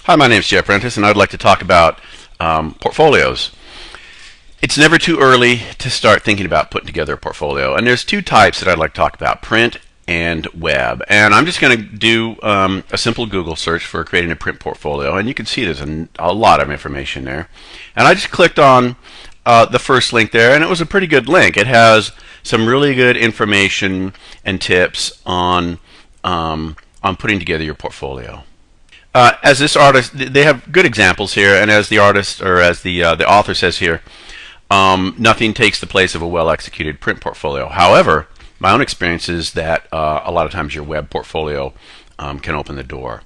Hi, my name is Jeff Prentice, and I'd like to talk about portfolios. It's never too early to start thinking about putting together a portfolio, and there's two types that I'd like to talk about: print and web. And I'm just going to do a simple Google search for creating a print portfolio, and you can see there's a lot of information there. And I just clicked on the first link there, and it was a pretty good link. It has some really good information and tips on putting together your portfolio. As this artist, they have good examples here, and as the artist or as the author says here, nothing takes the place of a well-executed print portfolio. However, my own experience is that a lot of times your web portfolio can open the door.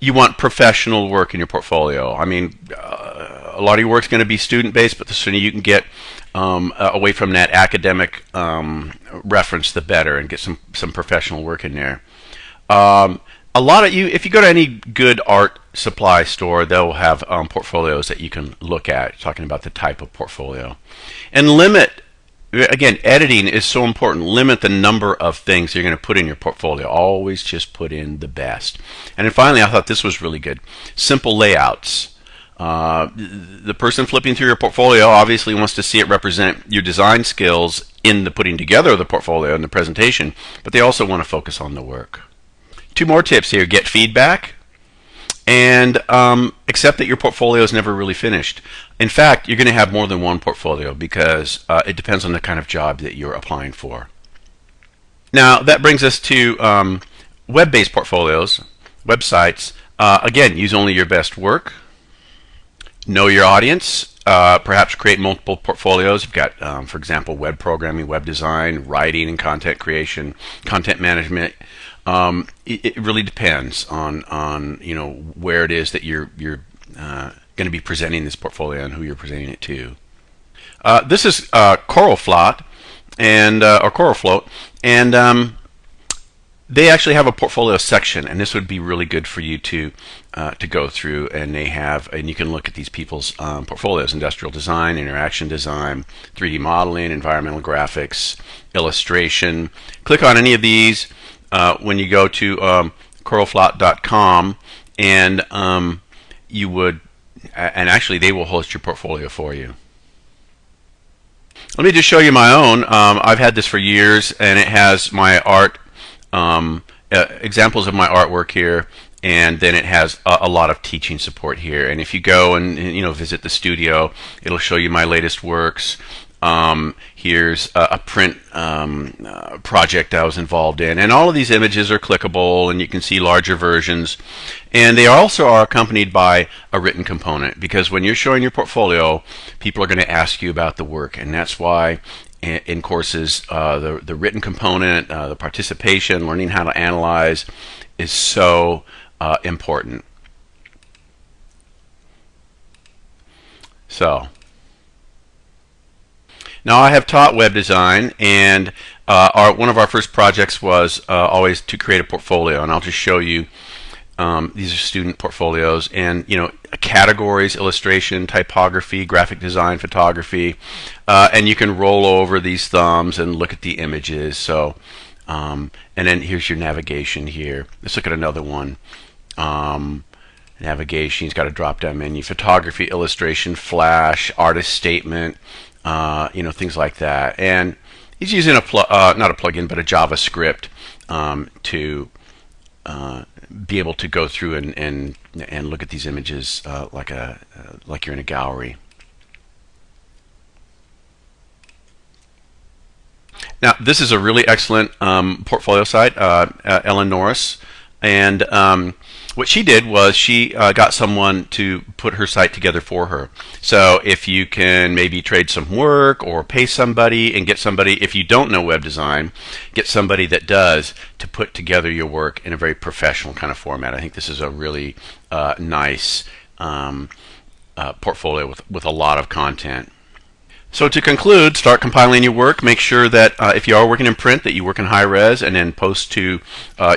You want professional work in your portfolio. I mean, a lot of your work is going to be student-based, but the sooner you can get away from that academic reference, the better, and get some professional work in there. A lot of you, if you go to any good art supply store, they'll have portfolios that you can look at, talking about the type of portfolio. And limit, again, editing is so important. Limit the number of things you're going to put in your portfolio. Always just put in the best. And then finally, I thought this was really good. Simple layouts. The person flipping through your portfolio obviously wants to see it represent your design skills in the putting together of the portfolio and the presentation, but they also want to focus on the work. Two more tips here: get feedback, and accept that your portfolio is never really finished. In fact, you're going to have more than one portfolio because it depends on the kind of job that you're applying for. Now, that brings us to web-based portfolios, websites. Again, use only your best work. Know your audience. Perhaps create multiple portfolios. You've got, for example, web programming, web design, writing and content creation, content management. It really depends on where it is that you're going to be presenting this portfolio and who you're presenting it to. This is CoralFloat or CoralFloat, and they actually have a portfolio section, and this would be really good for you to go through. And you can look at these people's portfolios: industrial design, interaction design, 3D modeling, environmental graphics, illustration. Click on any of these when you go to coralfloat.com, and actually they will host your portfolio for you. Let me just show you my own. I've had this for years, and it has my art, examples of my artwork here, and then it has a lot of teaching support here. And if you go and visit the studio, it'll show you my latest works. Here's a print project I was involved in, and all of these images are clickable, and you can see larger versions. And they also are accompanied by a written component, because when you're showing your portfolio, people are going to ask you about the work, and that's why in courses the written component, the participation, learning how to analyze is so important. So now, I have taught web design, and one of our first projects was always to create a portfolio, and I'll just show you. These are student portfolios, and categories: illustration, typography, graphic design, photography, and you can roll over these thumbs and look at the images. So, and then here's your navigation here. Let's look at another one. Navigation. It's got a drop-down menu: photography, illustration, flash, artist statement. Things like that. And he's using not a plugin, but a JavaScript to be able to go through and look at these images like you're in a gallery. Now, this is a really excellent portfolio site, Ellen Norris, and what she did was she got someone to put her site together for her. So if you can maybe trade some work or pay somebody and get somebody, if you don't know web design, get somebody that does to put together your work in a very professional kind of format. I think this is a really nice portfolio with a lot of content. So to conclude, start compiling your work. Make sure that if you are working in print, that you work in high res, and then post to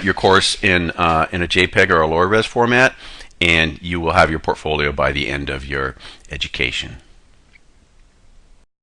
your course in a JPEG or a lower res format, and you will have your portfolio by the end of your education.